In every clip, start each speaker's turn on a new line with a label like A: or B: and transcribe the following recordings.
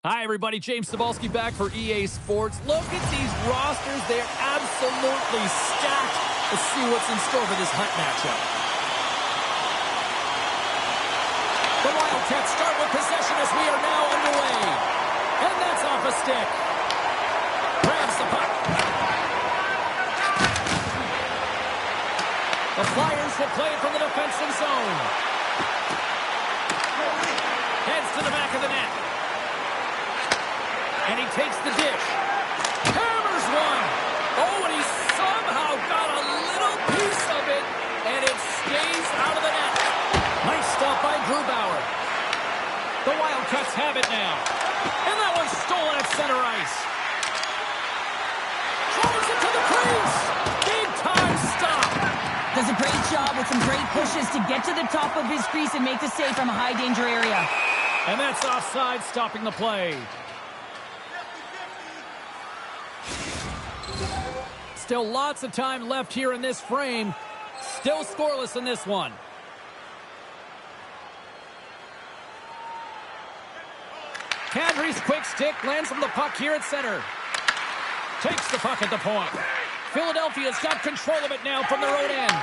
A: Hi, everybody. James Cebulski back for EA Sports. Look at these rosters. They're absolutely stacked. Let's see what's in store for this Hunt matchup. The Wildcats start with possession as we are now underway. And that's off a stick. Grabs the puck. The Flyers will play it from the defensive zone. Heads to the back of the net. And he takes the dish. Hammers one. Oh, and he somehow got a little piece of it, and it stays out of the net. Nice stop by Grubauer. The Wildcats have it now. And that one's stolen at center ice. Throws it to the crease. Big time stop.
B: Does a great job with some great pushes to get to the top of his crease and make the save from a high danger area.
A: And that's offside, stopping the play. Still lots of time left here in this frame. Still scoreless in this one. Kadri's quick stick lands from the puck here at center. Takes the puck at the point. Philadelphia's got control of it now from their own end.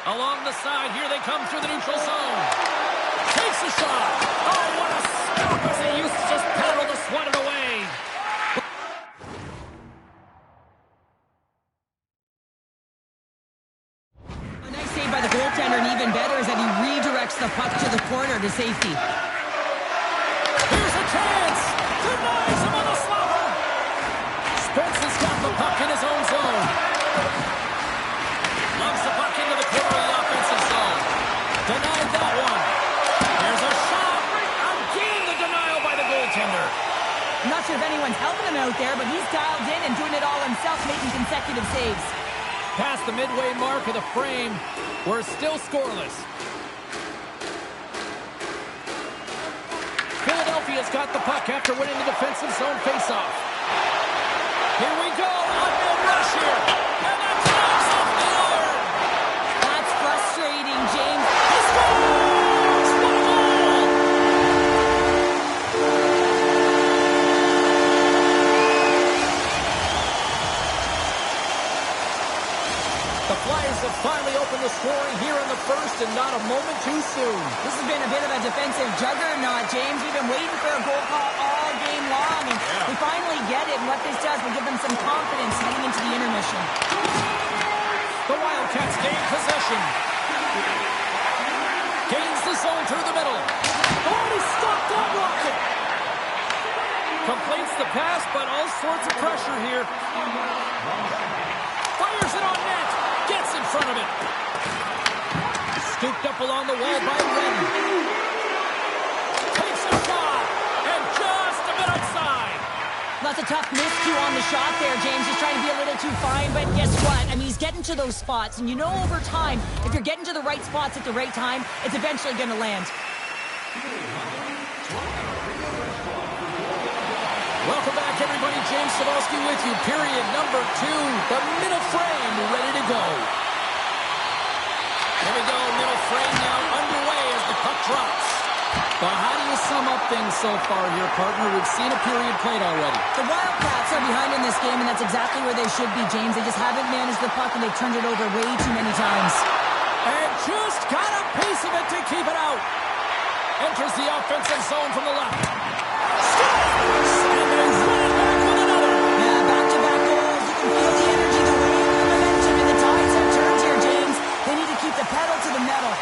A: Along the side, here they come through the neutral zone. Takes a shot. Oh, what a stop as he used to just paddle to swat it away.
B: A nice save by the goaltender, and even better is that he redirects the puck to the corner to safety.
A: Here's a chance. Denies him on the slobber. Spence's got the puck in his own zone. Loves the puck into the corner of the offensive zone. Denied that one. There's a shot. Again, the denial by the goaltender.
B: I'm not sure if anyone's helping him out there, but he's dialed in and doing it all himself, making consecutive saves.
A: Past the midway mark of the frame, we're still scoreless. Philadelphia's got the puck after winning the defensive zone faceoff. Here we go. Uphill rush here. And that drops off the arm.
B: That's frustrating, James.
A: He scores! What a goal! The Flyers have finally opened the scoring here in the first, and not a moment too soon.
B: This has been a bit of a defensive juggernaut, James. We've been waiting for a goal call all game long, and we finally get it. And what this does will give them some confidence heading into the intermission.
A: The Wildcats gain possession. Gains the zone through the middle. Oh, he stopped that rocket. Completes the pass, but all sorts of pressure here. Fires it on net. Gets in front of it. Scooped up along the wall by Redden. Takes a shot. And just a bit outside.
B: That's a tough miscue on the shot there, James. He's trying to be a little too fine, but guess what? I mean, he's getting to those spots, and you know over time, if you're getting to the right spots at the right time, it's eventually going to land.
A: Welcome back, everybody. James Cebulski with you. Period number 2. The middle frame ready to go. Here we go. Middle frame now underway as the puck drops. But how do you sum up things so far here, partner? We've seen a period played already.
B: The Wildcats are behind in this game, and that's exactly where they should be, James. They just haven't managed the puck, and they've turned it over way too many times.
A: And just got a piece of it to keep it out. Enters the offensive zone from the left. Scores! And they run it back with another.
B: Yeah, back-to-back goals. You can feel the energy, the wave, the momentum, and the tides have turned here, James. They need to keep the pedal to the metal.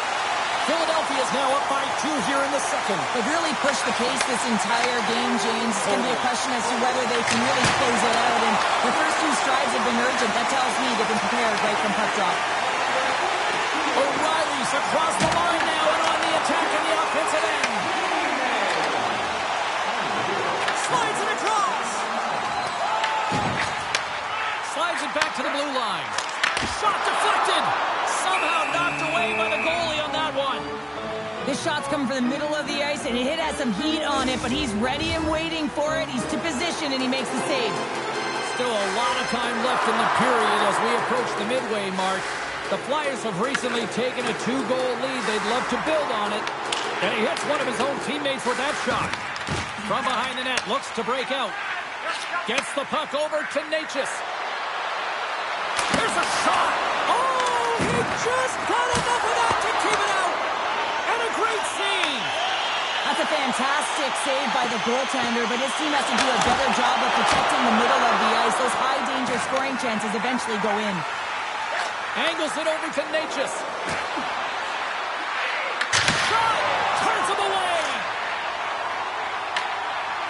A: Philadelphia is now up by 2 here in the second.
B: They've really pushed the pace this entire game, James. It's going to be a question as to whether they can really close it out. And the first 2 strides have been urgent. That tells me they've been prepared right from puck drop.
A: O'Reilly's across the line now and on the attack in the offensive end. Slides it across. Slides it back to the blue line. Shot deflected. Somehow knocked away by the goalie on that one.
B: This shot's coming from the middle of the ice, and it has some heat on it, but he's ready and waiting for it. He's to position, and he makes the save.
A: Still a lot of time left in the period as we approach the midway mark. The Flyers have recently taken a 2-goal lead. They'd love to build on it. And he hits one of his own teammates with that shot. From behind the net, looks to break out. Gets the puck over to Natchez. Here's a shot. Oh, he just got enough of that to keep it out. And a great save.
B: That's a fantastic save by the goaltender, but his team has to do a better job of protecting the middle of the ice. Those high-danger scoring chances eventually go in.
A: Angles it over to Natchez. Shot! Turns him away!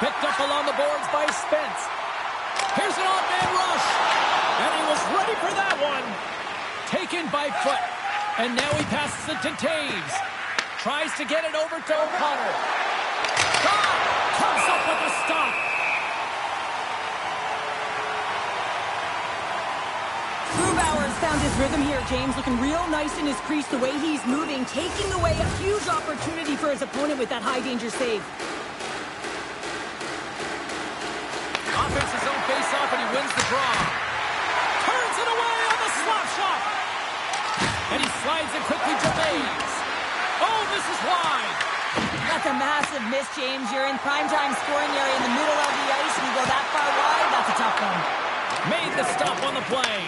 A: Picked up along the boards by Spence. Here's an odd-man rush. And he was ready for that one. Taken by foot. And now he passes it to Taves. Tries to get it over to O'Connor. Shot! Comes up with a stop.
B: Grubauer's found his rhythm here, James. Looking real nice in his crease, the way he's moving, taking away a huge opportunity for his opponent with that high-danger save.
A: Offense his own face-off, and he wins the draw. Turns it away on the slap shot. And he slides it quickly to Mays. Oh, this is wide.
B: That's a massive miss, James. You're in primetime scoring area in the middle of the ice, and you go that far wide, that's a tough one.
A: Made the stop on the play.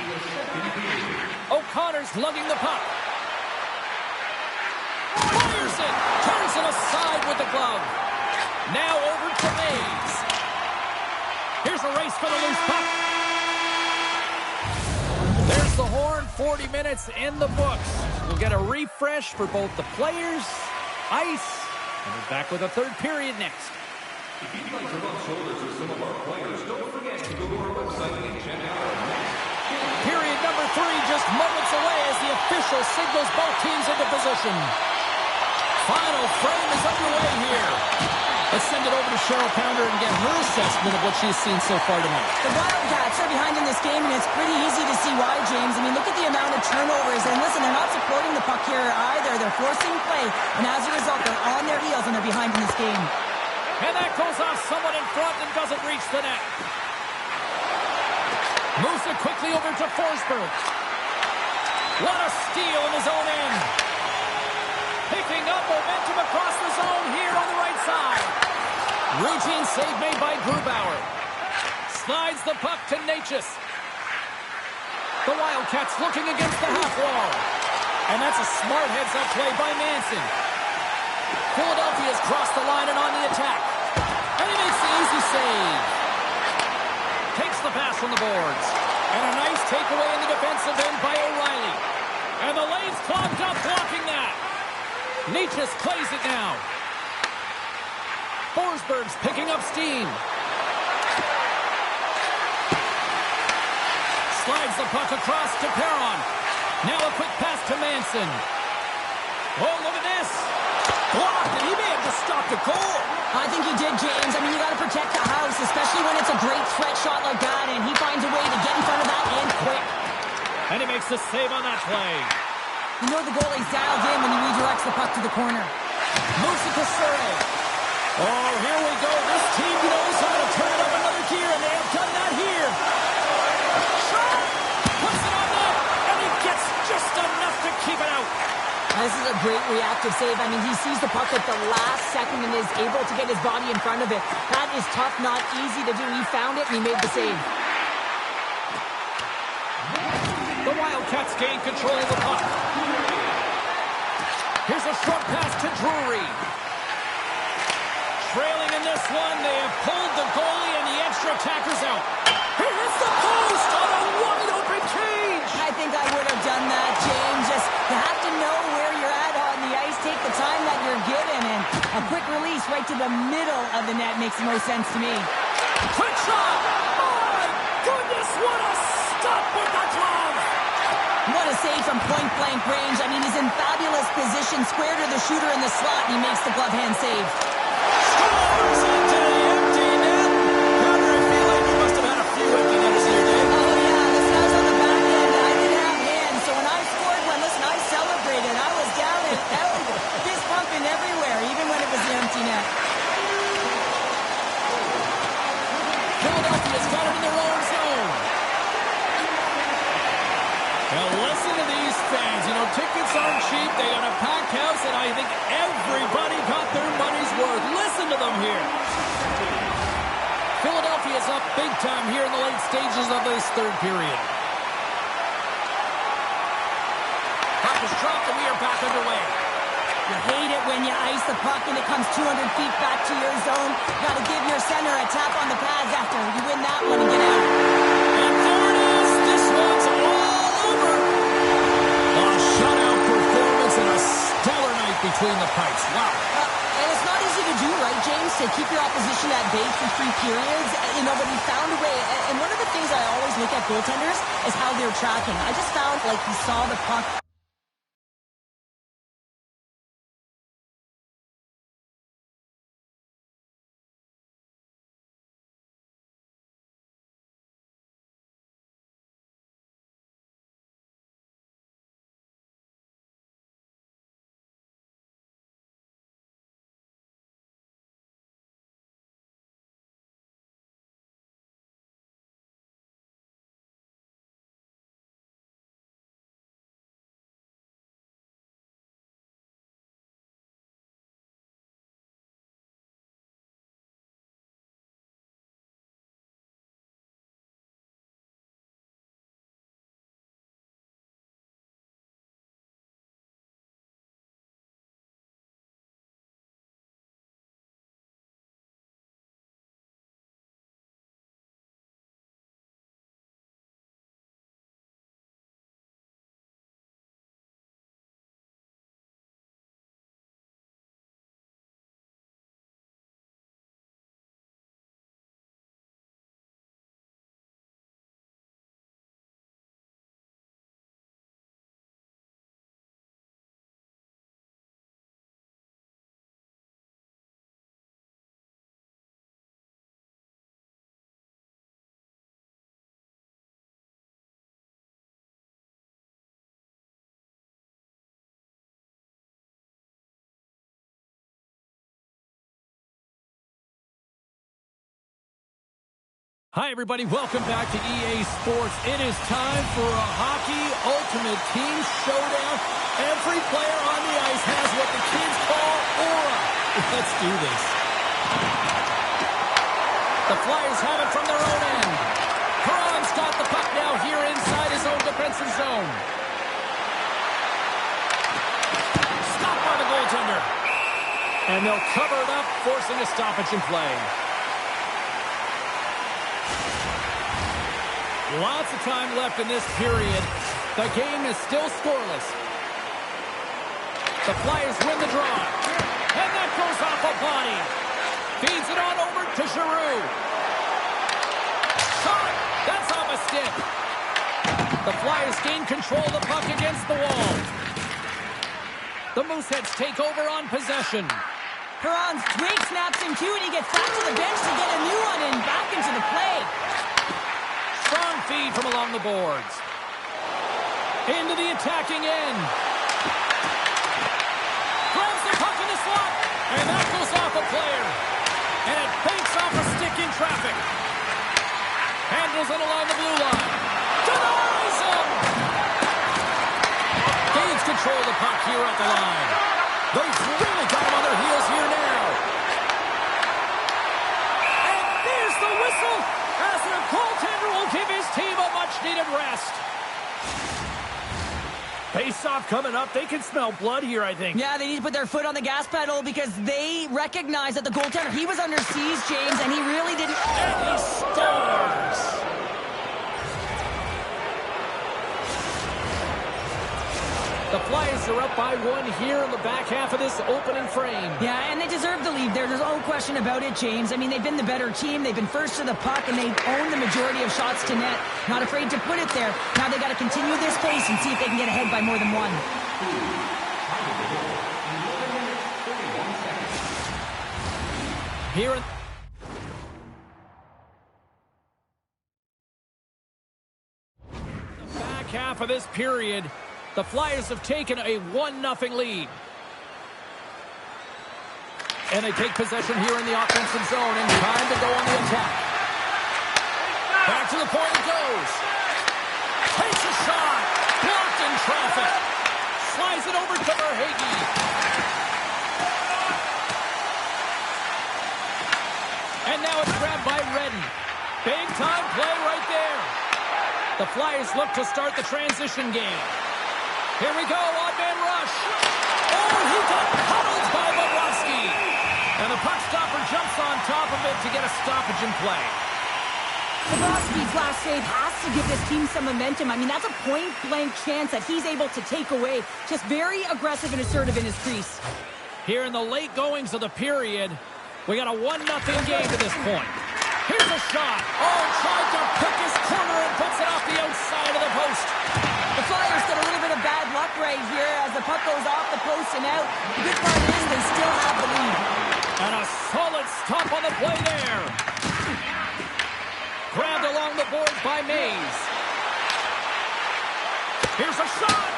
A: O'Connor's lugging the puck. Fires it. Turns it aside with the glove. Now over to Mays. Here's a race for the loose puck. There's the horn. 40 minutes in the books. We'll get a refresh for both the players, ice, and we're back with a third period next.
C: If you'd like to rub shoulders with some of our players, don't forget to go to our website and check out our next.
A: Period number 3 just moments away as the official signals both teams into position. Final frame is underway here. Let's send it over to Cheryl Pounder and get her assessment of what she's seen so far tonight.
B: The Wildcats are behind in this game, and it's pretty easy to see why, James. I mean, look at the amount of turnovers. And listen, they're not supporting the puck here either. They're forcing play, and as a result, they're on their heels, and they're behind in this game.
A: And that goes off someone in front and doesn't reach the net. Moves it quickly over to Forsberg. What a steal in his own end. Picking up momentum across the zone here on the right side. Routine save made by Grubauer. Slides the puck to Natchez. The Wildcats looking against the half wall. And that's a smart heads-up play by Manson. Philadelphia's crossed the line and on the attack. And he makes the easy save. Takes the pass from the boards. And a nice takeaway in the defensive end by O'Reilly. And the lane's clogged up blocking that. Natchez plays it now. Forsberg's picking up steam. Slides the puck across to Perron. Now a quick pass to Manson. Oh, look at this. Blocked, and he may have just stopped a goal.
B: I think he did, James. I mean, you got to protect the house, especially when it's a great threat shot like that, and he finds a way to get in front of that and quick.
A: And he makes the save on that play.
B: You know the goalie's dialed in when he redirects the puck to the corner.
A: Moves it to Surrey. Oh, here we go. This team knows how to turn it up another gear, and they have done that here. Shot! Puts it on net, and he gets just enough to keep it out.
B: This is a great reactive save. I mean, he sees the puck at the last second and is able to get his body in front of it. That is tough, not easy to do. He found it, and he made the save.
A: The Wildcats gain control of the puck. Here's a short pass to Drury. Trailing in this one, they have pulled the goalie and the extra attacker's out. He hits the post on a wide-open cage.
B: I think I would have done that, James. Just, you have to know where you're at on the ice. Take the time that you're given, and a quick release right to the middle of the net makes the most sense to me.
A: Quick shot! My goodness, what a stop with the glove!
B: What a save from point-blank range. I mean, he's in fabulous position, square to the shooter in the slot, and he makes the glove hand save.
A: Scores into the empty net. Powder, I feel like you must have had a few empty netters here, Dave.
B: Oh, yeah, listen, I was on the back end, and I didn't have hands, so when I scored one, listen, I celebrated. I was down and out, fist pumping everywhere, even when it was the empty net.
A: Philadelphia's got it in their own zone. Now listen to these fans. You know, tickets aren't cheap. They got a packed house, and I think everybody got their money's worth. Listen to them here. momentum here in the late stages of this third period. Puck is dropped, and we are back underway.
B: You hate it when you ice the puck and it comes 200 feet back to your zone. Got to give your center a tap on the pads after you win that one and get out.
A: And there it is. This one's all over. A shutout performance and a stellar night between the pipes. Wow.
B: And it's not easy to do, right, James, to keep your opposition at bay for 3 periods. But he found a way. And one of the things I always look at goaltenders is how they're tracking. I just found like he saw the puck.
A: Hi, everybody. Welcome back to EA Sports. It is time for a Hockey Ultimate Team Showdown. Every player on the ice has what the kids call aura. Let's do this. The Flyers have it from their own end. Perron's got the puck now here inside his own defensive zone. Stopped by the goaltender. And they'll cover it up, forcing a stoppage in play. Lots of time left in this period. The game is still scoreless. The Flyers win the draw. And that goes off a body. Feeds it on over to Giroux. Shot! That's off a stick. The Flyers gain control of the puck against the wall. The Mooseheads take over on possession.
B: Perron's twig snaps him too, and he gets back to the bench to get a new one and back into the play.
A: Strong feed from along the boards. Into the attacking end. Grabs the puck in the slot. And that goes off a player. And it banks off a stick in traffic. Handles it along the blue line. Denies him! Gains control of the puck here at the line. They've really got him on their heels here now. And there's the whistle. As the goaltender will give his team a much-needed rest. Face-off coming up. They can smell blood here, I think.
B: Yeah, they need to put their foot on the gas pedal because they recognize that the goaltender, he was under siege, James, and he really didn't...
A: And he scores! The Flyers are up by 1 here in the back half of this opening frame.
B: Yeah, and they deserve the lead there. There's no question about it, James. I mean, they've been the better team. They've been first to the puck, and they've owned the majority of shots to net. Not afraid to put it there. Now they got to continue this pace and see if they can get ahead by more than one.
A: Here in the back half of this period, the Flyers have taken a 1-0 lead. And they take possession here in the offensive zone, and time to go on the attack. Back to the point it goes. Takes a shot. Blocked in traffic. Slides it over to Verhaeghe. And now it's grabbed by Redden. Big-time play right there. The Flyers look to start the transition game. Here we go, odd-man rush. Oh, he got huddled by Bobrovsky. And the puck stopper jumps on top of it to get a stoppage in play.
B: Bobrovsky's last save has to give this team some momentum. I mean, that's a point-blank chance that he's able to take away. Just very aggressive and assertive in his crease.
A: Here in the late goings of the period, we got a 1-0 game to this point. Here's a shot. Oh, tried to pick his corner and puts it off the outside of the post.
B: The Flyers get a little bit of bad luck right here as the puck goes off the post and out. The good part is they still have the lead.
A: And a solid stop on the play there. Grabbed along the boards by Mays. Here's a shot.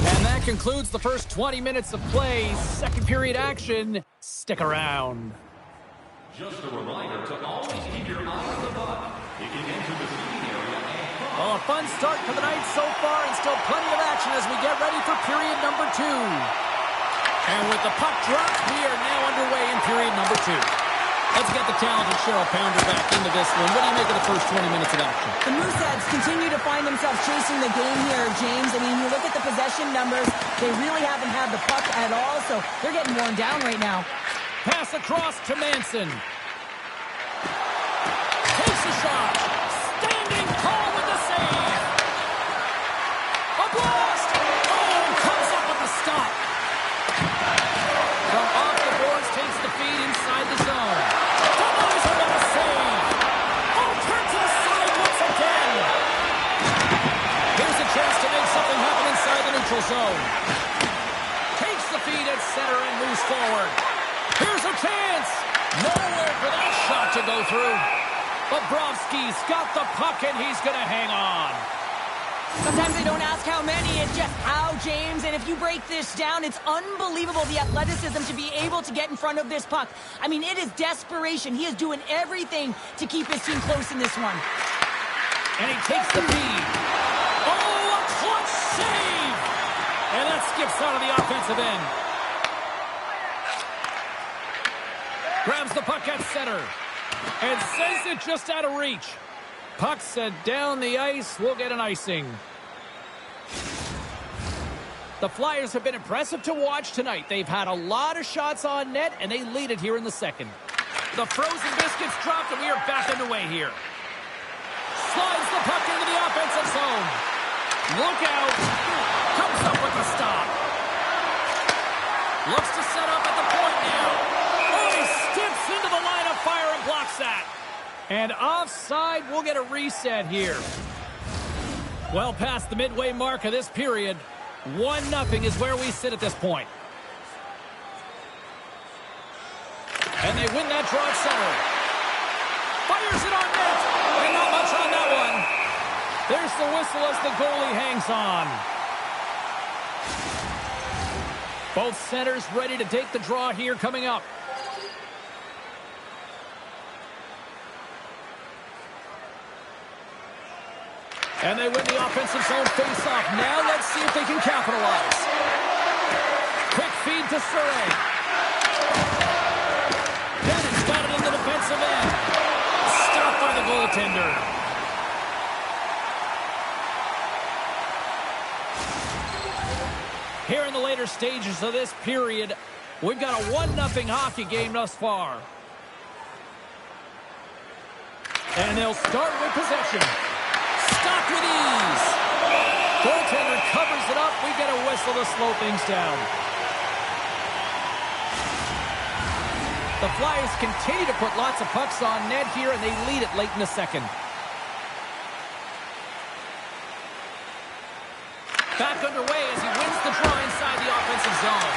A: And that concludes the first 20 minutes of play. Second period action. Stick around.
C: Just a reminder to always keep your eye on the puck. It can enter the seating area and...
A: Well, a fun start to the night so far and still plenty of action as we get ready for period number 2. And with the puck dropped, we are now underway in period number 2. Let's get the talented Cheryl Pounder back into this one. What do you make of the first 20 minutes of action?
B: The Mooseheads continue to find themselves chasing the game here, James. I mean, you look at the possession numbers, they really haven't had the puck at all, so they're getting worn down right now.
A: Pass across to Manson. Takes a shot. Standing tall with the save. A blast! Oh, comes up with the stop. From off the boards, takes the feed inside the zone. Doubles with a save. Oh, turns to the side once again. Here's a chance to make something happen inside the neutral zone. Takes the feed at center and moves forward. Here's a chance. Nowhere for that shot to go through. Bobrovsky's got the puck, and he's going to hang on.
B: Sometimes they don't ask how many, it's just how, James. And if you break this down, it's unbelievable the athleticism to be able to get in front of this puck. I mean, it is desperation. He is doing everything to keep his team close in this one.
A: And he takes the feed. Oh, a clutch save! And that skips out of the offensive end. Grabs the puck at center. And sends it just out of reach. Puck set down the ice. We'll get an icing. The Flyers have been impressive to watch tonight. They've had a lot of shots on net, and they lead it here in the second. The frozen biscuits dropped, and we are back underway here. Slides the puck into the offensive zone. Look out. Comes up with a stop. Looks to set up at the point now. Oh, he steps into the line of fire and blocks that. And offside, we'll get a reset here. Well past the midway mark of this period. 1-0 is where we sit at this point. And they win that draw at center. Fires it on net. And not much on that one. There's the whistle as the goalie hangs on. Both centers ready to take the draw here coming up. And they win the offensive zone face-off. Now let's see if they can capitalize. Quick feed to Surrey. Bennett's got it in the defensive end. Stopped by the goaltender. Here in the later stages of this period, we've got a 1-0 hockey game thus far. And they'll start with possession. Stopped with ease. Goaltender covers it up. We get a whistle to slow things down. The Flyers continue to put lots of pucks on net here, and they lead it late in the second. Back underway as he wins the draw inside the offensive zone.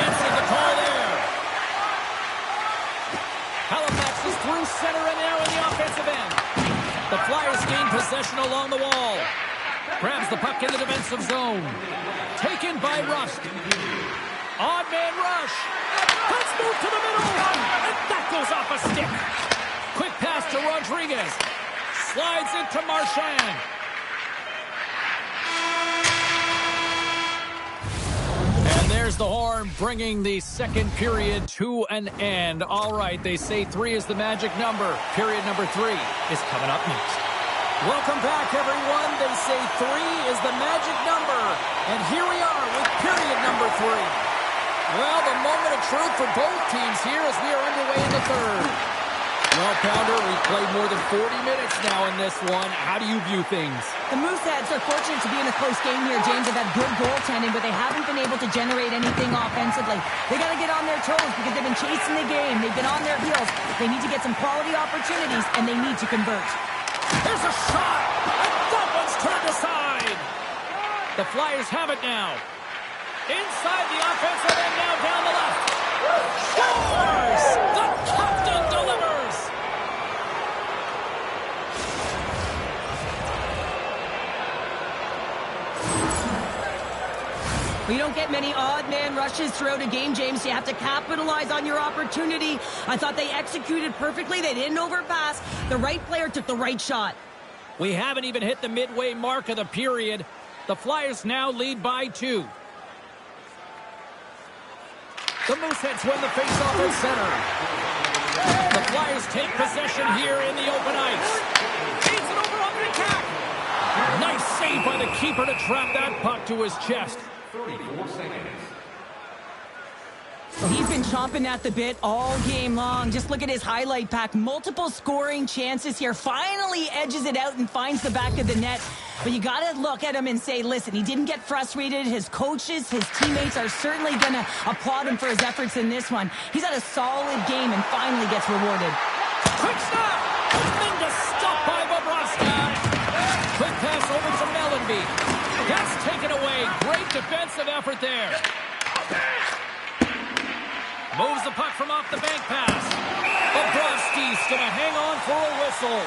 A: Answering the call there. Halifax is through center and now in the offensive end. The Flyers gain possession along the wall. Grabs the puck in the defensive zone. Taken by Rust. Odd man rush. Let's move to the middle. And that goes off a stick. Quick pass to Rodriguez. Slides into Marchand. And there's the horn, bringing the second period to an end. All right, they say 3 is the magic number. Period number 3 is coming up next. Welcome back, everyone. They say 3 is the magic number. And here we are with period number 3. Well, the moment of truth for both teams here as we are underway in the third. Well, Pounder, we've played more than 40 minutes now in this one. How do you view things?
B: The Mooseheads are fortunate to be in a close game here, James. They've had good goaltending, but they haven't been able to generate anything offensively. They got to get on their toes because they've been chasing the game. They've been on their heels. They need to get some quality opportunities, and they need to convert.
A: There's a shot, and that one's turned aside. The Flyers have it now. Inside the offensive end, now down the left. Scores! The captain delivers!
B: You don't get many odd man rushes throughout a game, James. You have to capitalize on your opportunity. I thought they executed perfectly. They didn't overpass. The right player took the right shot.
A: We haven't even hit the midway mark of the period. The Flyers now lead by 2. The Mooseheads win the faceoff at center. The Flyers take possession here in the open ice. Feeds it over on the attack. Nice save by the keeper to trap that puck to his chest.
C: 34 seconds.
B: Well, he's been chomping at the bit all game long. Just look at his highlight pack. Multiple scoring chances here. Finally edges it out and finds the back of the net. But you got to look at him and say, listen, he didn't get frustrated. His coaches, his teammates are certainly going to applaud him for his efforts in this one. He's had a solid game and finally gets rewarded.
A: Quick snap! Linda stopped by Bobrovsky. Quick pass over to Mellenby. That's taken away. Great defensive effort there. Moves the puck from off the bank pass. Bobrovsky's going to hang on for a whistle.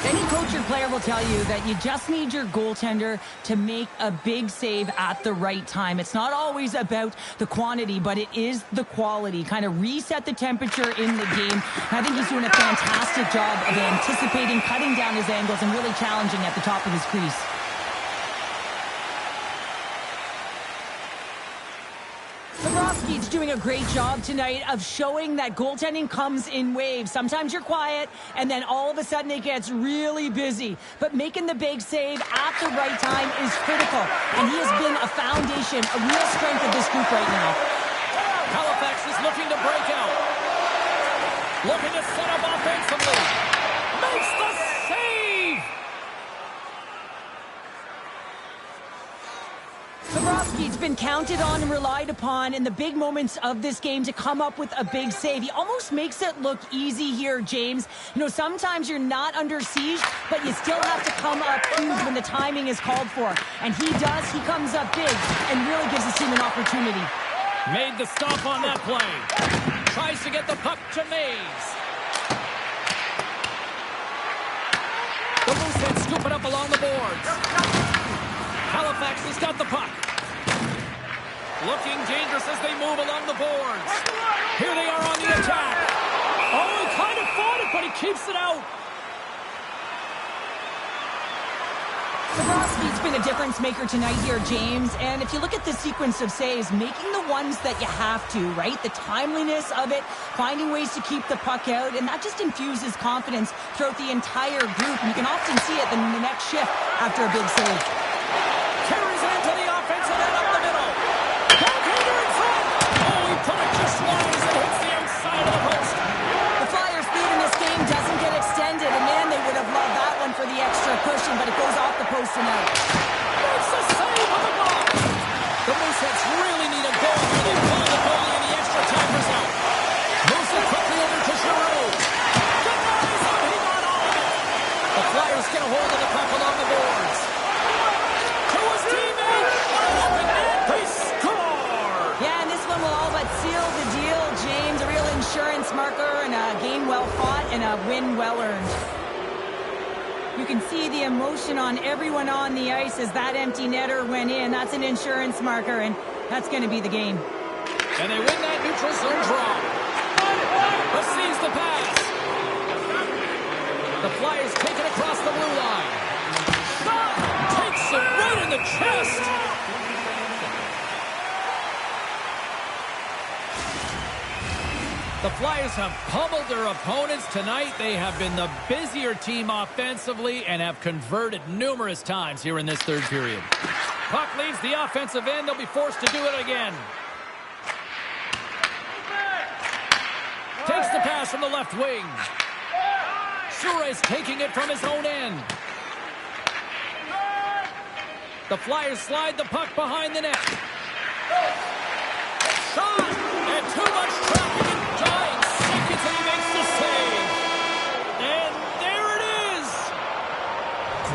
B: Any coach or player will tell you that you just need your goaltender to make a big save at the right time. It's not always about the quantity, but it is the quality. Kind of reset the temperature in the game. And I think he's doing a fantastic job of anticipating, cutting down his angles, and really challenging at the top of his crease. Bobrovsky's doing a great job tonight of showing that goaltending comes in waves. Sometimes you're quiet, and then all of a sudden it gets really busy. But making the big save at the right time is critical. And he has been a foundation, a real strength of this group right now.
A: Halifax is looking to break out. Looking to set up offensively. Makes the save!
B: Bobrovsky's been counted on and relied upon in the big moments of this game to come up with a big save. He almost makes it look easy here, James. You know, sometimes you're not under siege, but you still have to come up huge when the timing is called for. And he does. He comes up big and really gives his team an opportunity.
A: Made the stop on that play. Tries to get the puck to Mays. The Mooseheads scoop it up along the boards. Halifax has got the puck. Looking dangerous as they move along the boards. Here they are on the attack. Oh, he kind of fought it, but he keeps it out.
B: Bobrovsky's been a difference maker tonight here, James. And if you look at the sequence of saves, making the ones that you have to, right? The timeliness of it, finding ways to keep the puck out, and that just infuses confidence throughout the entire group. And you can often see it in the next shift after a big save.
A: Carries it into the offensive end up the middle. Goaltender in front. Oh, he put it just wide as it hits the outside of the post.
B: The Flyers' lead in this game doesn't get extended, and man, they would have loved that one for the extra cushion, but it goes off the post and out.
A: Makes the save on the block. The Mooseheads really need a goal here. They pull the goalie and the extra timers out. Moves it quickly over to Giroux. Denies him. He got all of it. The Flyers get a hold of the puck along the boards. To his teammate. Open net. They score.
B: Yeah, and this one will all but seal the deal, James. A real insurance marker and a game well fought and a win well earned. You can see the emotion on everyone on the ice as that empty netter went in. That's an insurance marker, and that's going to be the game.
A: And they win that neutral zone draw. Receives the pass. The Flyers take it across the blue line. Shot! Takes it right in the chest. The Flyers have pummeled their opponents tonight. They have been the busier team offensively and have converted numerous times here in this third period. Puck leaves the offensive end. They'll be forced to do it again. Takes the pass from the left wing. Suarez taking it from his own end. The Flyers slide the puck behind the net. Shot! And too much traffic in dying seconds, and he makes the save. And there it is!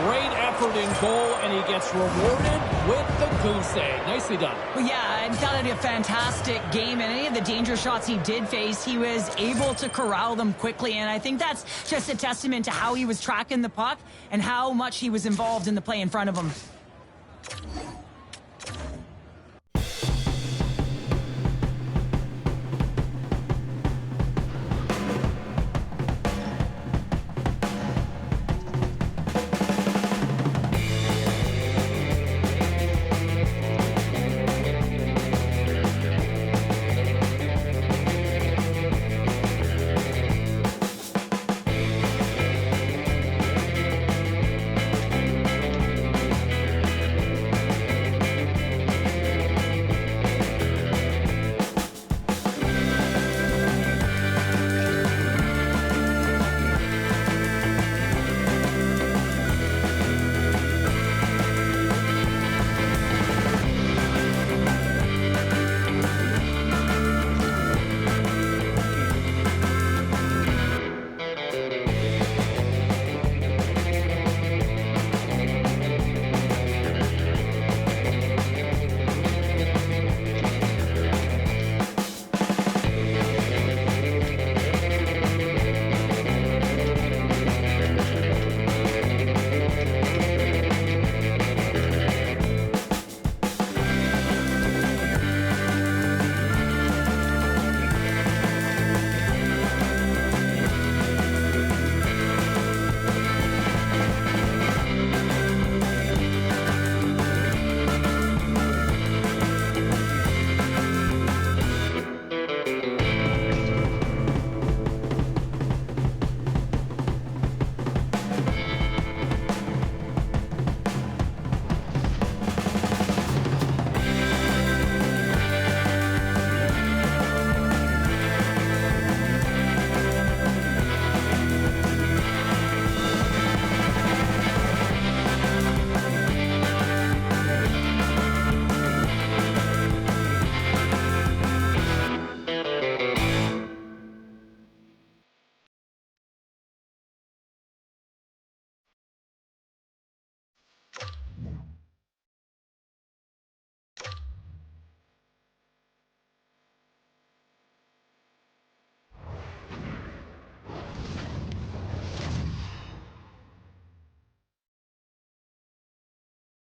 A: Great effort in goal, and he gets rewarded with the goose egg. Nicely done.
B: Well, yeah, I thought it was a fantastic game, and any of the danger shots he did face, he was able to corral them quickly, and I think that's just a testament to how he was tracking the puck and how much he was involved in the play in front of him.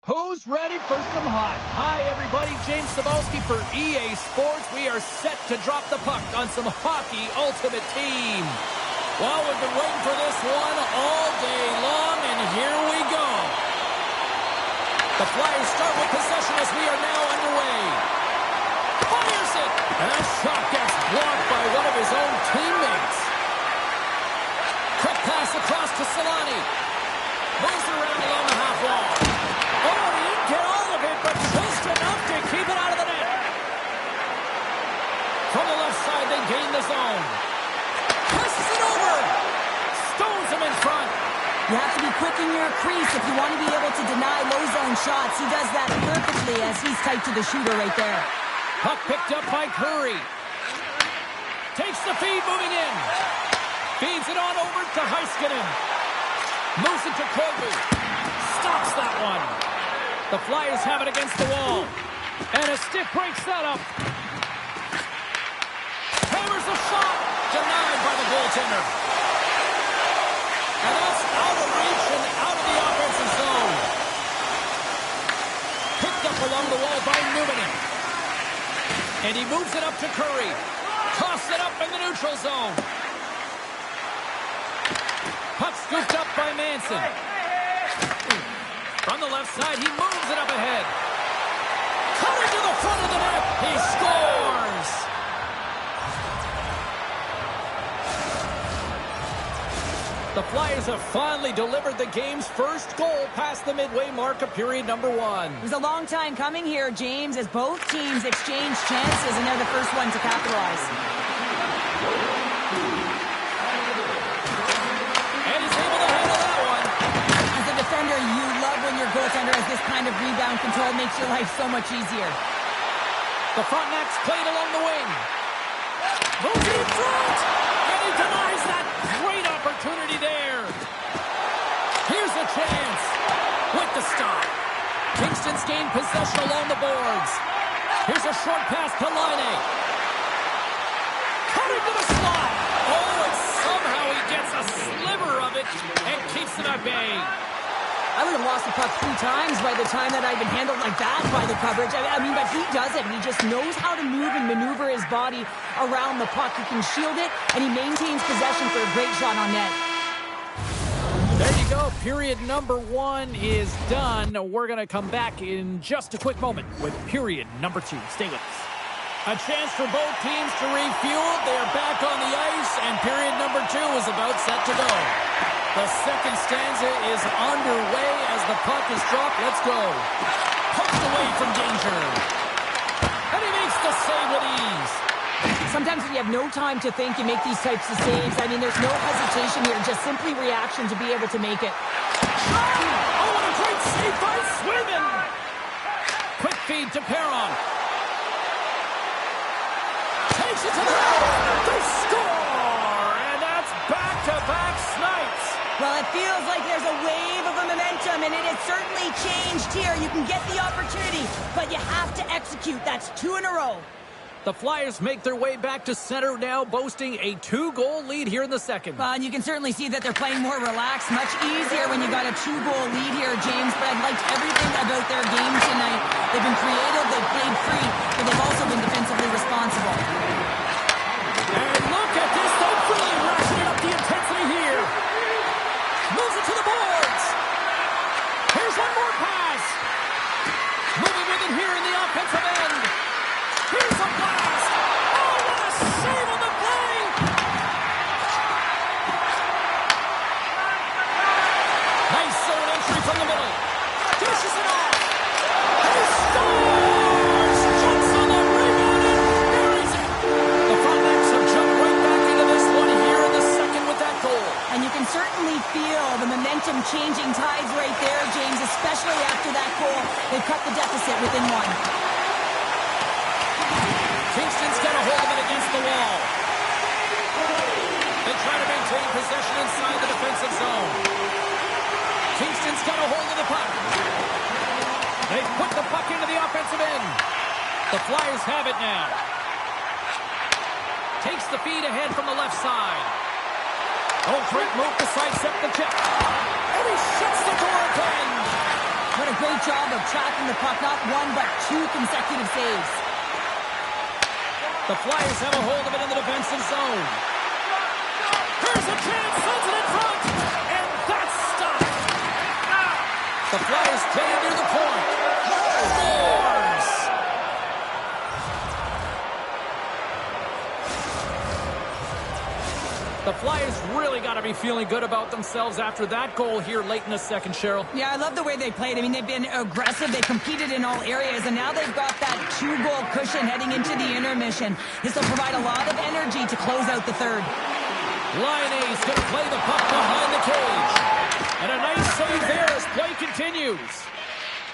A: Who's ready for some hot? Hi, everybody. James Cebulski for EA Sports. We are set to drop the puck on some Hockey Ultimate Team. Well, we've been waiting for this one all day long, and here we go. The Flyers start with possession as we are now underway. Fires it! And that shot gets blocked by one of his own teammates. Quick pass across to Solani. Moves around along the half wall. Oh, he didn't get all of it, but just enough to keep it out of the net. From the left side, they gain the zone. Passes it over. Stones him in front.
B: You have to be quick in your crease if you want to be able to deny low zone shots. He does that perfectly as he's tight to the shooter right there.
A: Puck picked up by Curry. Takes the feed moving in. Feeds it on over to Heiskanen. Moves it to Colby. Stops that one. The Flyers have it against the wall. And a stick breaks that up. Hammers a shot. Denied by the goaltender. And that's out of reach and out of the offensive zone. Picked up along the wall by Newman. And he moves it up to Curry. Toss it up in the neutral zone. Puck scooped up by Manson. From the left side, he moves it up ahead. Cutter to the front of the net. He scores! The Flyers have finally delivered the game's first goal past the midway mark of period number 1.
B: It was a long time coming here, James, as both teams exchanged chances, and they're the first one to capitalize.
A: And he's able to handle that one.
B: As a defender, you love when your goaltender has this kind of rebound control. It makes your life so much easier.
A: The Frontenac's played along the wing. Moves in front! And he denies that great opportunity there. Here's a chance. With the stop. Kingston's gained possession along the boards. Here's a short pass to Laine. Cutting to the slot. Oh, and somehow he gets a sliver of it and keeps it at bay.
B: I would have lost the puck 3 times by the time that I've been handled like that by the coverage. I mean, but he does it. He just knows how to move and maneuver his body around the puck. He can shield it, and he maintains possession for a great shot on net.
A: There you go. Period number 1 is done. We're going to come back in just a quick moment with period number 2. Stay with us. A chance for both teams to refuel. They're back on the ice, and period number 2 is about set to go. The second stanza is underway as the puck is dropped. Let's go. Poked away from danger. And he makes the save with ease.
B: Sometimes when you have no time to think, you make these types of saves. I mean, there's no hesitation here, just simply reaction to be able to make it.
A: Oh, what a great save by Swayman. Quick feed to Perron. Takes it to the net. They score! And that's back-to-back snipes.
B: Well, it feels like there's a wave of a momentum, and it has certainly changed here. You can get the opportunity, but you have to execute. That's 2 in a row.
A: The Flyers make their way back to center now, boasting a 2-goal lead here in the second.
B: And you can certainly see that they're playing more relaxed. Much easier when you got a 2-goal lead here, James. But I've liked everything about their game tonight. They've been creative, they've played free, but they've also been defensively responsible.
A: And look at this, they're really ratcheting up the intensity here. Moves it to the boards. Here's one more pass. Moving with it here in the offensive end. Here's a blast. Oh, what a save on the play. Nice zone entry from the middle. Dishes it off. He scores. Jumps on the rebound and buries it. The Frontenacs have jumped right back into this one here in the second with that goal.
B: And you can certainly feel the momentum changing tides right there, James, especially after that goal. They've cut the deficit within 1.
A: Kingston's got a hold of it against the wall. They try to maintain possession inside the defensive zone. Kingston's got a hold of the puck. They put the puck into the offensive end. The Flyers have it now. Takes the feed ahead from the left side. Oh, great move to sidestep the check. And he shuts the door again.
B: What a great job of tracking the puck. Not 1, but 2 consecutive saves.
A: The Flyers have a hold of it in the defensive zone. Here's a chance, sends it in front, and that's stopped. The Flyers get it near the point. Scores! The Flyers really got to be feeling good about themselves after that goal here late in the second, Cheryl.
B: Yeah, I love the way they played. I mean, they've been aggressive. They competed in all areas, and now they've got that 2-goal cushion heading into the intermission. This will provide a lot of energy to close out the third.
A: Laine's going to play the puck behind the cage. And a nice save there as play continues.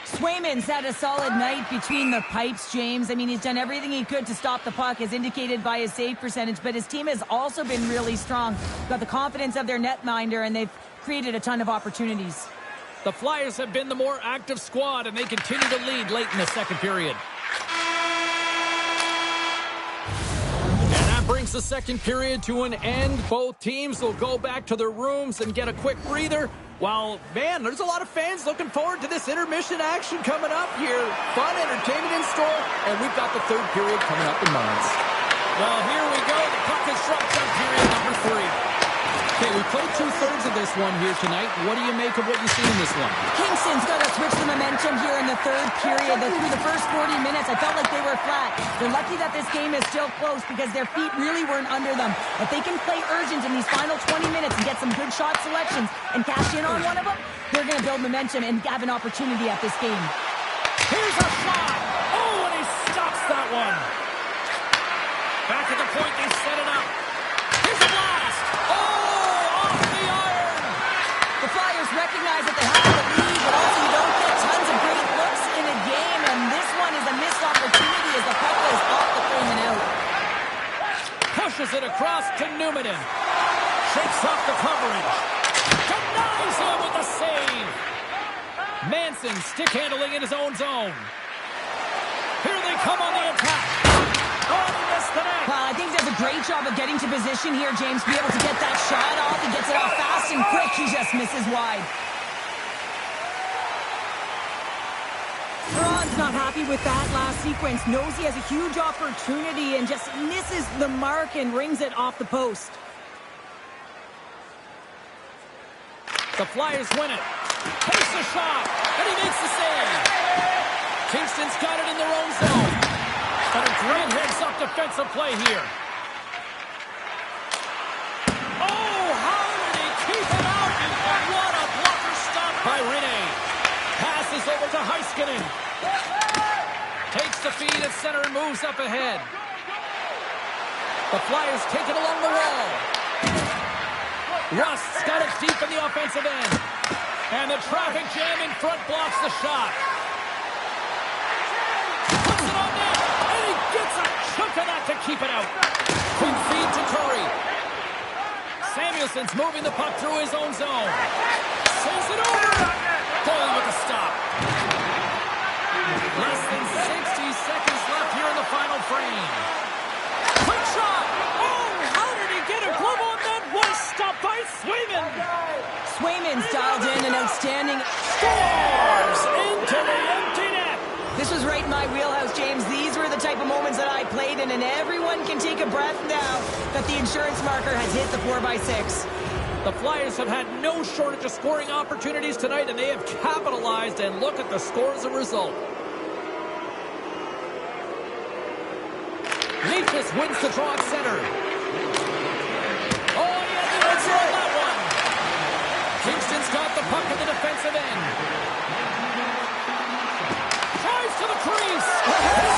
B: Swayman's had a solid night between the pipes, James. I mean, he's done everything he could to stop the puck, as indicated by his save percentage, but his team has also been really strong. Got the confidence of their netminder, and they've created a ton of opportunities.
A: The Flyers have been the more active squad, and they continue to lead late in the second period. And that brings the second period to an end. Both teams will go back to their rooms and get a quick breather. While, man, there's a lot of fans looking forward to this intermission action coming up here. Fun entertainment in store, and we've got the third period coming up in moments. Well, here we go. The puck is dropped on period number 3. Okay, we played 2/3 of this one here tonight. What do you make of what you see in this one?
B: Kingston's got to switch the momentum here in the third period. Through the first 40 minutes, I felt like they were flat. They're lucky that this game is still close because their feet really weren't under them. If they can play urgent in these final 20 minutes and get some good shot selections and cash in on one of them, they're going to build momentum and have an opportunity at this game.
A: Here's a shot. Oh, and he stops that one. Back at the point, they set it up. Here's a blast. Oh, off the iron.
B: The Flyers recognize that they have the lead, but also you don't get tons of great looks in a game, and this one is a missed opportunity as the puck goes off the frame and out.
A: Pushes it across to Newman. Shakes off the coverage. Denies him with a save. Manson stick handling in his own zone. Here they come on the attack. Oh, he missed the net.
B: Well, I think he does a great job of getting to position here, James, to be able to get that shot off. He gets it off fast and quick. He just misses wide. Ron's not happy with that last sequence. Knows he has a huge opportunity and just misses the mark and rings it off the post.
A: The Flyers win it. Takes the shot, and he makes the save. Kingston's got it in their own zone. And a great heads-up defensive play here. Oh, how did he keep it out? What a blocker stop by Rene. Passes over to Heiskanen. Takes the feed at center and moves up ahead. The Flyers take it along the wall. Rust's got it deep in the offensive end. And the traffic jam in front blocks the shot. Puts it on net. And he gets a chunk of that to keep it out. Quick feed to Curry. Samuelson's moving the puck through his own zone. Sends it over. Foley with the stop. Less than 60 seconds left here in the final frame. Quick shot. Oh, how did he get a glove on that? What a stop by Swayman.
B: Swayman's dialed in an outstanding
A: Scores into the empty net.
B: This was right in my wheelhouse, James. These were the type of moments that I played in, and everyone can take a breath now that the insurance marker has hit the 4x6.
A: The Flyers have had no shortage of scoring opportunities tonight, and they have capitalized, and look at the score as a result. Leafs wins the draw at center. Oh, yeah, the answer on that one. Kingston's got the puck at the defensive end. Drives to the crease.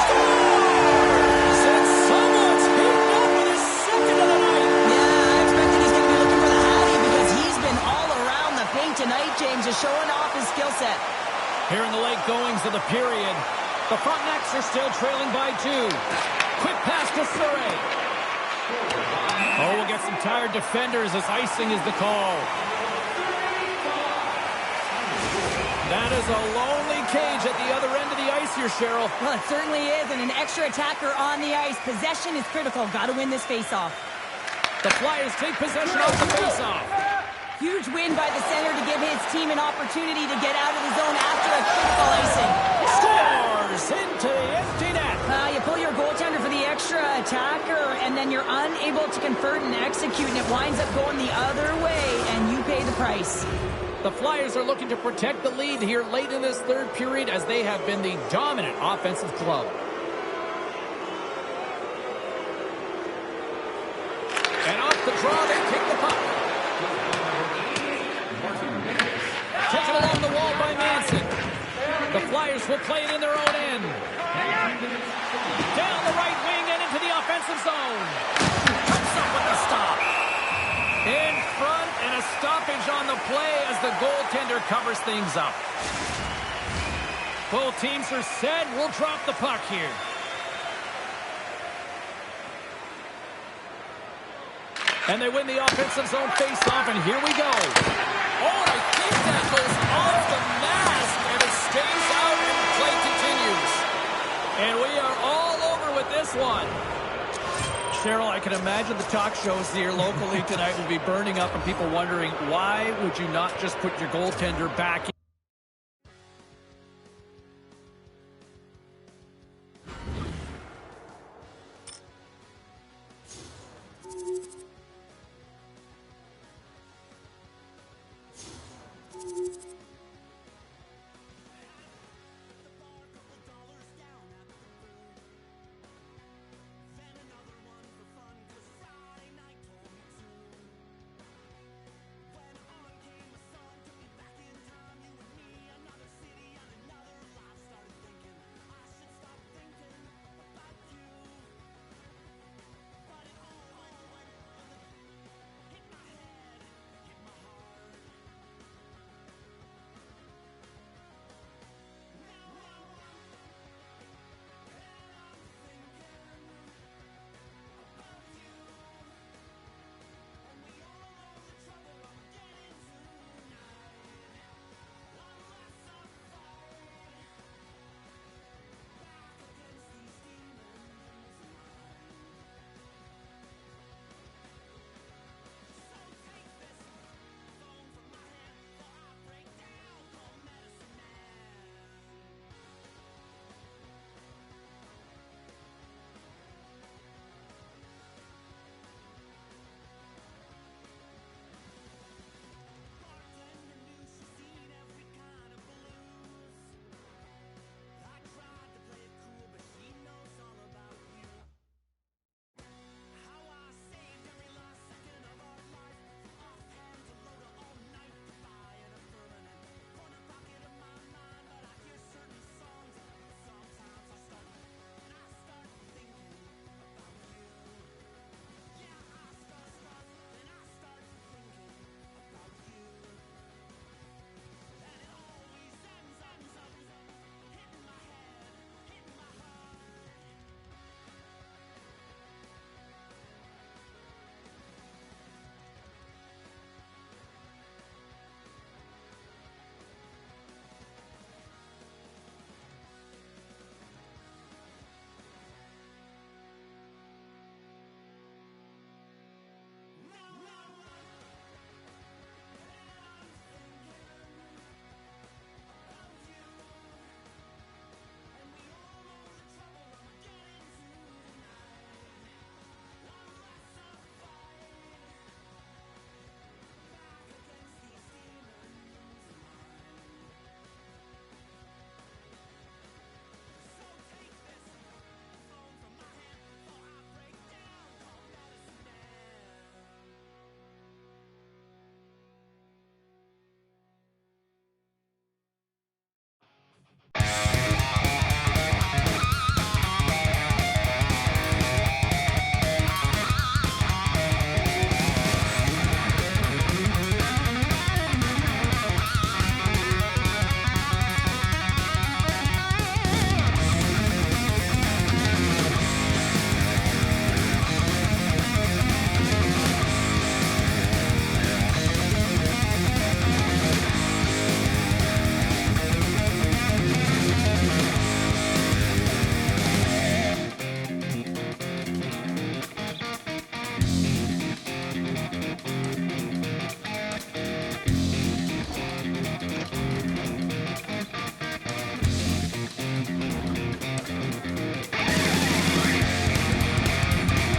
A: Scores! And someone's beaten up with his second of the night.
B: Yeah, I expected he's going to be looking for the Hattie because he's been all around the paint tonight, James, just showing off his skill set.
A: Here in the late goings of the period, the Frontenacs are still trailing by 2. Quick pass to Surrey. Oh, we'll get some tired defenders as icing is the call. That is a lonely cage at the other end of the ice here, Cheryl.
B: Well, it certainly is, and an extra attacker on the ice. Possession is critical. Got to win this faceoff.
A: The Flyers take possession off the faceoff.
B: Huge win by the center to give his team an opportunity to get out of the zone after a critical icing.
A: Scores into the empty net.
B: You pull your goaltender for the extra attacker, and then you're unable to convert and execute, and it winds up going the other way, and you pay the price.
A: The Flyers are looking to protect the lead here late in this third period as they have been the dominant offensive club. And off the draw, they take the puck. Taken along the wall by Manson. The Flyers will play it in their own end. Down the right wing and into the offensive zone. Comes up with a stop. In front and a stoppage on the play as the goaltender covers things up. Both teams are set. We'll drop the puck here. And they win the offensive zone face-off, and here we go. Oh, I think that goes off the mask, and it stays out, and the play continues. And we are all over with this one. Cheryl, I can imagine the talk shows here locally tonight will be burning up and people wondering, why would you not just put your goaltender back in?